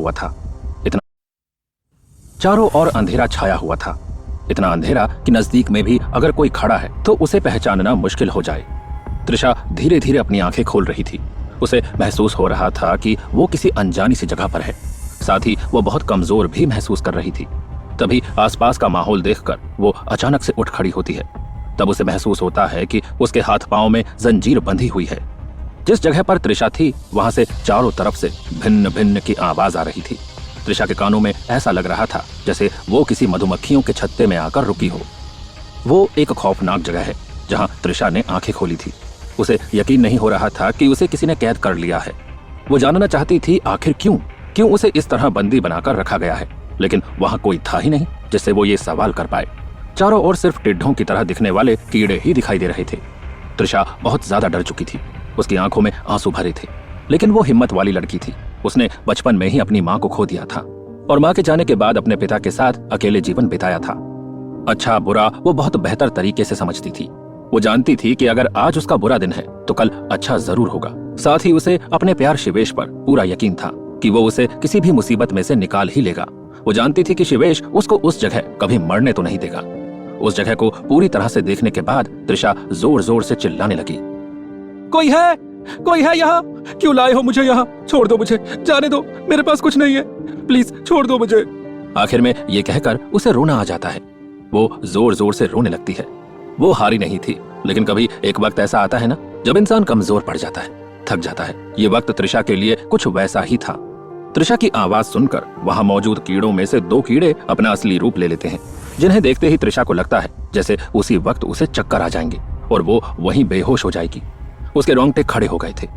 हुआ था। इतना चारों ओर अंधेरा छाया हुआ था, इतना अंधेरा कि नजदीक में भी अगर कोई खड़ा है तो उसे पहचानना मुश्किल हो जाए। त्रिशा धीरे धीरे अपनी आंखें खोल रही थी। उसे महसूस हो रहा था कि वो किसी अनजानी सी जगह पर है। साथ ही वो बहुत कमजोर भी महसूस कर रही थी। तभी आसपास का माहौल देखकर वो अचानक से उठ खड़ी होती है। तब उसे महसूस होता है कि उसके हाथ पांव में जंजीर बंधी हुई है। जिस जगह पर त्रिशा थी वहां से चारों तरफ से भिन्न भिन्न की आवाज आ रही थी। त्रिशा के कानों में ऐसा लग रहा था जैसे वो किसी मधुमक्खियों के छत्ते में आकर रुकी हो। वो एक खौफनाक जगह है जहां त्रिशा ने आंखें खोली थी। उसे यकीन नहीं हो रहा था कि उसे किसी ने कैद कर लिया है। वो जानना चाहती थी आखिर क्यों उसे इस तरह बंदी बनाकर रखा गया है, लेकिन वहां कोई था ही नहीं जिससे वो ये सवाल कर पाए। चारों ओर सिर्फ टिड्ढों की तरह दिखने वाले कीड़े ही दिखाई दे रहे थे। त्रिशा बहुत ज्यादा डर चुकी थी। उसकी आंखों में आंसू भरे थे, लेकिन वो हिम्मत वाली लड़की थी। उसने बचपन में ही अपनी माँ को खो दिया था और माँ के जाने के बाद अपने पिता के साथ अकेले जीवन बिताया था। अच्छा बुरा वो बहुत बेहतर तरीके से समझती थी। वो जानती थी कि अगर आज उसका बुरा दिन है तो कल अच्छा जरूर होगा। साथ ही उसे अपने प्यार शिवेश पर पूरा यकीन था कि वो उसे किसी भी मुसीबत में से निकाल ही लेगा। वो जानती थी कि शिवेश उसको उस जगह कभी मरने तो नहीं देगा। उस जगह को पूरी तरह से देखने के बाद त्रिशा जोर जोर से चिल्लाने लगी, कोई है यहाँ? क्यों लाए हो मुझे यहाँ? छोड़ दो मुझे, जाने दो, मेरे पास कुछ नहीं है, प्लीज छोड़ दो मुझे। आखिर में ये कहकर उसे रोना आ जाता है। वो जोर जोर से रोने लगती है। वो हारी नहीं थी, लेकिन कभी एक वक्त ऐसा आता है ना जब इंसान कमजोर पड़ जाता है, थक जाता है। ये वक्त त्रिशा के लिए कुछ वैसा ही था। त्रिशा की आवाज सुनकर वहां मौजूद कीड़ों में से 2 कीड़े अपना असली रूप ले लेते हैं, जिन्हें देखते ही त्रिशा को लगता है जैसे उसी वक्त उसे चक्कर आ जाएंगे और वो वहीं बेहोश हो जाएगी। उसके रोंगटे खड़े हो गए थे।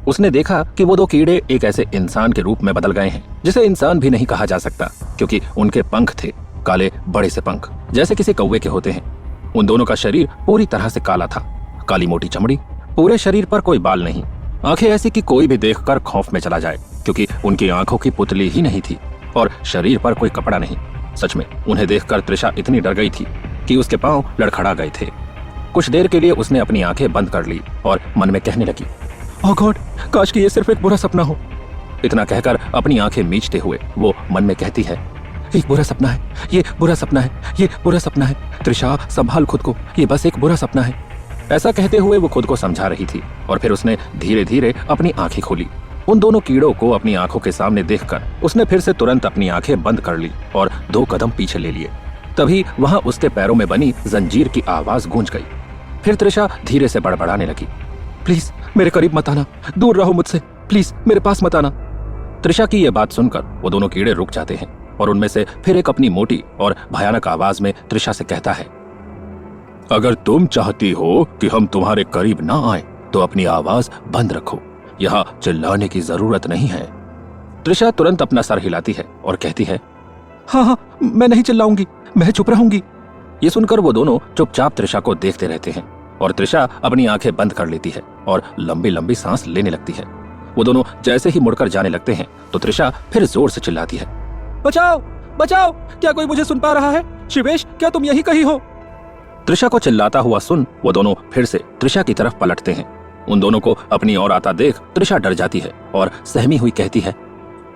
उसने देखा कि वो 2 कीड़े एक ऐसे इंसान के रूप में बदल गए हैं जिसे इंसान भी नहीं कहा जा सकता, क्योंकि उनके पंख थे काले बड़े से पंख, जैसे किसी कौवे के होते हैं। उन दोनों का शरीर पूरी तरह से काला था, काली मोटी चमड़ी, पूरे शरीर पर कोई बाल नहीं, आंखें ऐसी कि कोई भी देखकर खौफ में चला जाए, क्योंकि उनकी आंखों की पुतली ही नहीं थी और शरीर पर कोई कपड़ा नहीं। सच में उन्हें देखकर त्रिशा इतनी डर गई थी कि उसके पांव लड़खड़ा गए थे। कुछ देर के लिए उसने अपनी आंखें बंद कर ली और मन में कहने लगी, ओह गॉड, काश कि ये सिर्फ एक बुरा सपना हो। इतना कहकर अपनी आंखें मीचते हुए वो मन में कहती है, एक बुरा सपना है, ये बुरा सपना है, ये बुरा सपना है। त्रिशा संभाल खुद को, ये बस एक बुरा सपना है। ऐसा कहते हुए वो खुद को समझा रही थी और फिर उसने धीरे धीरे अपनी आंखें खोली। उन दोनों कीड़ों को अपनी आंखों के सामने देखकर उसने फिर से तुरंत अपनी आंखें बंद कर ली और 2 कदम पीछे ले लिए। तभी वहां उसके पैरों में बनी जंजीर की आवाज गूंज गई। फिर त्रिशा धीरे से बड़बड़ाने लगी, प्लीज मेरे करीब मत आना, दूर रहो मुझसे, प्लीज मेरे पास मत आना। त्रिशा की यह बात सुनकर वो दोनों कीड़े रुक जाते हैं और उनमें से फिर एक अपनी मोटी और भयानक आवाज में त्रिशा से कहता है, अगर तुम चाहती हो कि हम तुम्हारे करीब ना आए तो अपनी आवाज बंद रखो, यहाँ चिल्लाने की जरूरत नहीं है। त्रिशा तुरंत अपना सर हिलाती है और कहती है, हाँ, मैं नहीं चिल्लाऊंगी, मैं चुप रहूंगी। ये सुनकर वो दोनों चुपचाप त्रिशा को देखते रहते हैं और त्रिशा अपनी आंखें बंद कर लेती है और लंबी लंबी सांस लेने लगती है। वो दोनों जैसे ही मुड़कर जाने लगते हैं तो त्रिशा फिर जोर से चिल्लाती है, बचाओ बचाओ, क्या कोई मुझे सुन पा रहा है? शिवेश, क्या तुम यहीं कहीं हो? त्रिशा को चिल्लाता हुआ सुन वो दोनों फिर से त्रिशा की तरफ पलटते हैं। उन दोनों को अपनी ओर आता देख त्रिशा डर जाती है और सहमी हुई कहती है,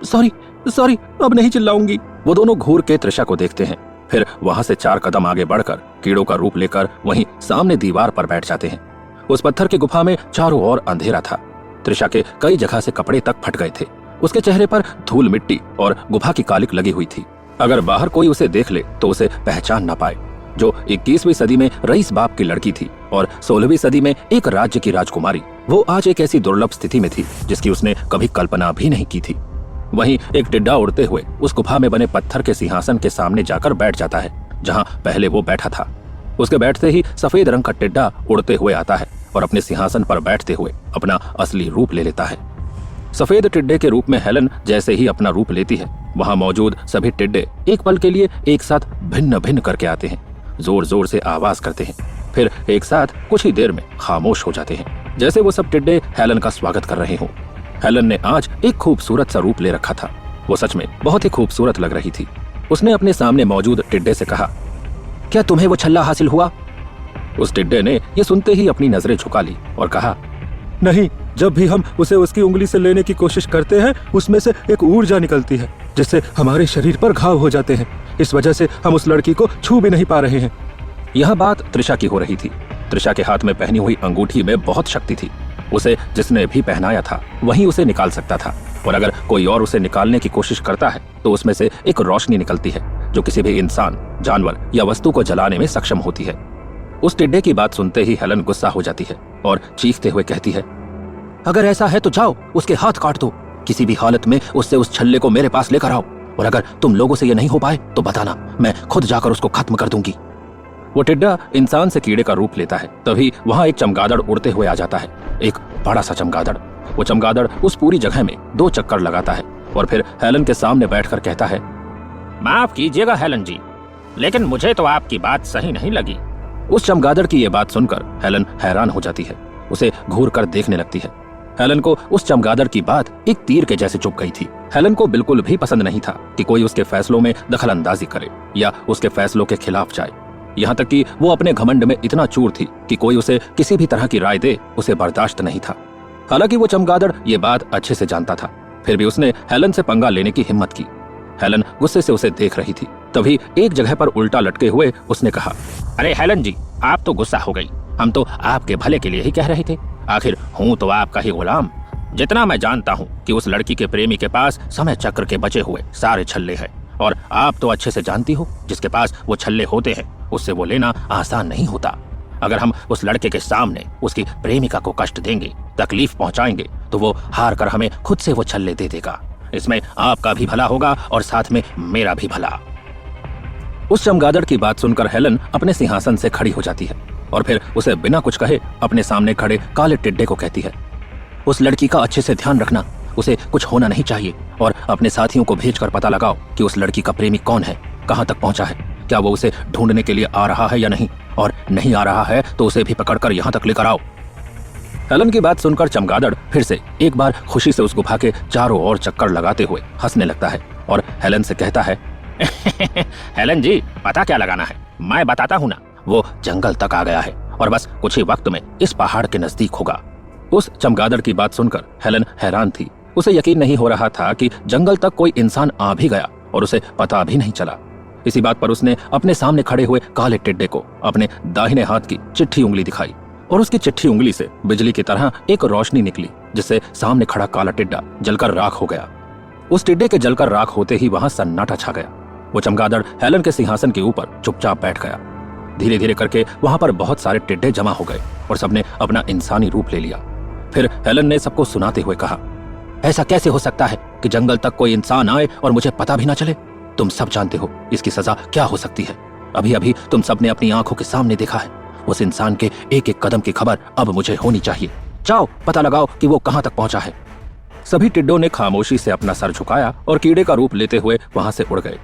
सॉरी, अब नहीं चिल्लाऊंगी। वो दोनों घूर के त्रिशा को देखते हैं, फिर वहां से 4 कदम आगे बढ़कर कीड़ों का रूप लेकर वहीं सामने दीवार पर बैठ जाते हैं। उस पत्थर की गुफा में चारों ओर अंधेरा था। त्रिशा के कई जगह से कपड़े तक फट गए थे। उसके चेहरे पर धूल मिट्टी और गुफा की कालिक लगी हुई थी। अगर बाहर कोई उसे देख ले तो उसे पहचान न पाए। जो 21वीं सदी में रईस बाप की लड़की थी और 16वीं सदी में एक राज्य की राजकुमारी, वो आज एक ऐसी दुर्लभ स्थिति में थी जिसकी उसने कभी कल्पना भी नहीं की थी। वहीं एक टिड्डा उड़ते हुए उस गुफा में बने पत्थर के सिंहासन के सामने जाकर बैठ जाता है जहां पहले वो बैठा था। उसके बैठते ही सफेद रंग का टिड्डा उड़ते हुए आता है और अपने सिंहासन पर बैठते हुए अपना असली रूप ले लेता है। सफेद टिड्डे के रूप में हेलन जैसे ही अपना रूप लेती है, वहां मौजूद सभी टिड्डे एक पल के लिए एक साथ भिन्न भिन्न करके आते हैं, जोर जोर से आवाज करते हैं, फिर एक साथ कुछ ही देर में खामोश हो जाते हैं, जैसे वो सब टिड्डे हेलन का स्वागत कर रहे हों। हेलन ने आज एक खूबसूरत सा रूप ले रखा था। वो सच में बहुत ही खूबसूरत लग रही थी। उसने अपने सामने मौजूद टिड्डे से कहा, क्या तुम्हें वो छल्ला हासिल हुआ? उस टिड्डे ने ये सुनते ही अपनी नजरें झुका ली और कहा, नहीं, जब भी हम उसे उसकी उंगली से लेने की कोशिश करते हैं उसमें से एक ऊर्जा निकलती है। जिससे हमारे शरीर पर घाव हो जाते हैं। इस वजह से हम उस लड़की को छू भी नहीं पा रहे हैं। यह बात त्रिशा की हो रही थी। त्रिशा के हाथ में पहनी हुई अंगूठी में बहुत शक्ति थी। उसे जिसने भी पहनाया था वही उसे निकाल सकता था, और अगर कोई और उसे निकालने की कोशिश करता है तो उसमें से एक रोशनी निकलती है जो किसी भी इंसान, जानवर या वस्तु को जलाने में सक्षम होती है। उस टिड्डे की बात सुनते ही हेलन गुस्सा हो जाती है और चीखते हुए कहती है, अगर ऐसा है तो जाओ उसके हाथ काट दो। किसी भी हालत में उससे उस छल्ले को मेरे पास लेकर आओ, और अगर तुम लोगों से ये नहीं हो पाए तो बताना, मैं खुद जाकर उसको खत्म कर दूंगी। वो टिड्डा इंसान से कीड़े का रूप लेता है। तभी वहां एक चमगादड़ उड़ते हुए आ जाता है, एक बड़ा सा चमगादड़। वो चमगादड़ उस पूरी जगह में 2 चक्कर लगाता है और फिर हेलन के सामने बैठकर कहता है, माफ कीजिएगा हेलन जी, लेकिन मुझे तो आपकी बात सही नहीं लगी। उस चमगादड़ की ये बात सुनकर हेलन हैरान हो जाती है। उसे घूर कर देखने लगती है। हेलन को उस चमगादड़ की बात एक तीर के जैसे चुभ गई थी। हेलन को बिल्कुल भी पसंद नहीं था कि कोई उसके फैसलों में दखलंदाजी करे या उसके फैसलों के खिलाफ जाए। यहाँ तक कि वो अपने घमंड में इतना चूर थी कि कोई उसे किसी भी तरह की राय दे उसे बर्दाश्त नहीं था। हालांकि वो चमगादड़ ये बात अच्छे से जानता था, फिर भी उसने हेलन से पंगा लेने की हिम्मत की। हेलन गुस्से से उसे देख रही थी। तभी एक जगह पर उल्टा लटके हुए उसने कहा, अरे हेलन जी, आप तो गुस्सा हो गई। हम तो आपके भले के लिए ही कह रहे थे। आखिर हूँ तो आपका ही गुलाम। जितना मैं जानता हूँ कि उस लड़की के प्रेमी के पास समय चक्र के बचे हुए सारे छल्ले हैं, और आप तो अच्छे से जानती हो जिसके पास वो छल्ले होते हैं उससे वो लेना आसान नहीं होता। अगर हम उस लड़के के सामने उसकी प्रेमिका को कष्ट देंगे, तकलीफ पहुंचाएंगे, तो वो हार कर हमें खुद से वो छल्ले दे देगा। इसमें आपका भी भला होगा और साथ में मेरा भी भला। उस चमगादड़ की बात सुनकर हेलन अपने सिंहासन से खड़ी हो जाती है और फिर उसे बिना कुछ कहे अपने सामने खड़े काले टिड्डे को कहती है, उस लड़की का अच्छे से ध्यान रखना, उसे कुछ होना नहीं चाहिए, और अपने साथियों को भेजकर पता लगाओ कि उस लड़की का प्रेमी कौन है, कहां तक पहुंचा है, क्या वो उसे ढूंढने के लिए आ रहा है या नहीं, और नहीं आ रहा है तो उसे भी पकड़कर यहां तक लेकर आओ। हेलन की बात सुनकर चमगादड़ फिर से एक बार खुशी से उस गुफा के चारों ओर चक्कर लगाते हुए हंसने लगता है और हेलन से कहता है, हेलन जी, पता क्या लगाना है, मैं बताता हूँ ना। वो जंगल तक आ गया है और बस कुछ ही वक्त में इस पहाड़ के नजदीक होगा। उस चमगादड़ की बात सुनकर हेलन हैरान थी। उसे यकीन नहीं हो रहा था कि जंगल तक कोई इंसान आ भी गया और उसे पता भी नहीं चला। इसी बात पर उसने अपने सामने खड़े हुए काले टिड्डे को अपने दाहिने हाथ की चिट्ठी उंगली दिखाई और उसकी चिट्ठी उंगली से बिजली की तरह एक रोशनी निकली, जिससे सामने खड़ा काला टिड्डा जलकर राख हो गया। उस टिड्डे के जलकर राख होते ही वहां सन्नाटा छा गया। वो चमगादड़ हेलन के सिंहासन के ऊपर चुपचाप बैठ गया। धीरे धीरे करके वहां पर बहुत सारे टिड्डे जमा हो गए और सबने अपना इंसानी रूप ले लिया। फिर हेलन ने सबको सुनाते हुए कहा, ऐसा कैसे हो सकता है कि जंगल तक कोई इंसान आए और मुझे पता भी ना चले? तुम सब जानते हो इसकी सजा क्या हो सकती है। अभी अभी तुम सबने अपनी आंखों के सामने देखा है। उस इंसान के एक एक कदम की खबर अब मुझे होनी चाहिए। जाओ पता लगाओ कि वो कहां तक पहुंचा है। सभी टिड्डों ने खामोशी से अपना सर झुकाया और कीड़े का रूप लेते हुए वहां से उड़ गए।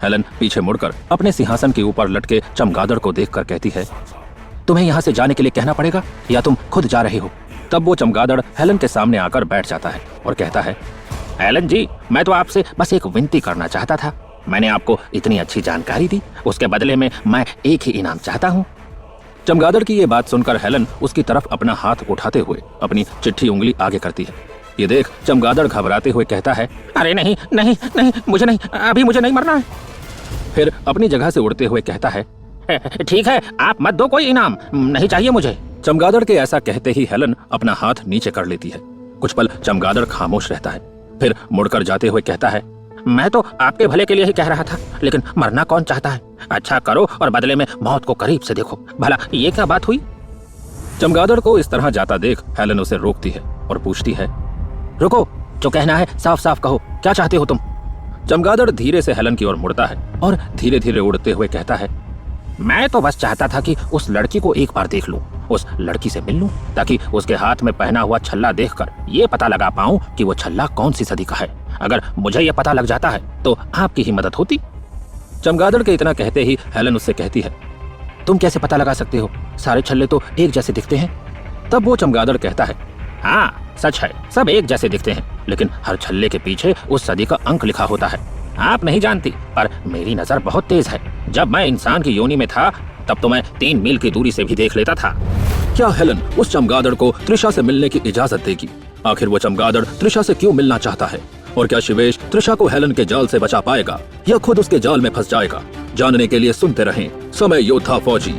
हेलन पीछे मुड़कर अपने सिंहासन के ऊपर लटके चमगादड़ को देखकर कहती है, तुम्हें यहाँ से जाने के लिए कहना पड़ेगा या तुम खुद जा रहे हो? तब वो चमगादड़ हेलन के सामने आकर बैठ जाता है और कहता है, हेलन जी, मैं तो आपसे बस एक विनती करना चाहता था। मैंने आपको इतनी अच्छी जानकारी दी, उसके बदले में मैं एक ही इनाम चाहता हूँ। चमगादड़ की ये बात सुनकर हेलन उसकी तरफ अपना हाथ उठाते हुए अपनी चिट्ठी उंगली आगे करती है। ये देख चमगादड़ घबराते हुए कहता है, अरे नहीं नहीं नहीं, मुझे नहीं, अभी मुझे नहीं मरना है। फिर अपनी जगह से उड़ते हुए कहता है, ठीक है, आप मत दो कोई इनाम, नहीं चाहिए मुझे। चमगादड़ के ऐसा कहते ही हेलन अपना हाथ नीचे कर लेती है। कुछ पल चमगादड़ खामोश रहता है, फिर मुड़कर जाते हुए कहता है, मैं तो आपके भले के लिए ही कह रहा था, लेकिन मरना कौन चाहता है? अच्छा करो और बदले में मौत को करीब से देखो। भला ये क्या बात हुई? चमगादड़ को इस तरह जाता देख हेलन उसे रोकती है और पूछती है, रुको, जो कहना है साफ साफ कहो, क्या चाहते हो तुम? चमगादड़ धीरे से हेलन की ओर मुड़ता है और धीरे धीरे उड़ते हुए कहता है, मैं तो बस चाहता था कि उस लड़की को एक बार देख लूं, उस लड़की से मिल लूं, ताकि उसके हाथ में पहना हुआ छल्ला देखकर ये पता लगा पाऊं कि वो छल्ला कौन सी सदी का है। अगर मुझे ये पता लग जाता है तो आपकी ही मदद होती। चमगादड़ के इतना कहते ही हेलन उससे कहती है, तुम कैसे पता लगा सकते हो? सारे छल्ले तो एक जैसे दिखते हैं। तब वो चमगादड़ कहता है, हाँ सच है, सब एक जैसे दिखते हैं, लेकिन हर छल्ले के पीछे उस सदी का अंक लिखा होता है। आप नहीं जानती, पर मेरी नजर बहुत तेज है। जब मैं इंसान की योनि में था तब तो मैं 3 मील की दूरी से भी देख लेता था। क्या हेलन उस चमगादड़ को त्रिशा से मिलने की इजाजत देगी? आखिर वो चमगादड़ त्रिशा से क्यों मिलना चाहता है? और क्या शिवेश त्रिशा को हेलन के जाल से बचा पाएगा या खुद उसके जाल में फंस जाएगा? जानने के लिए सुनते रहें समय योद्धा फौजी।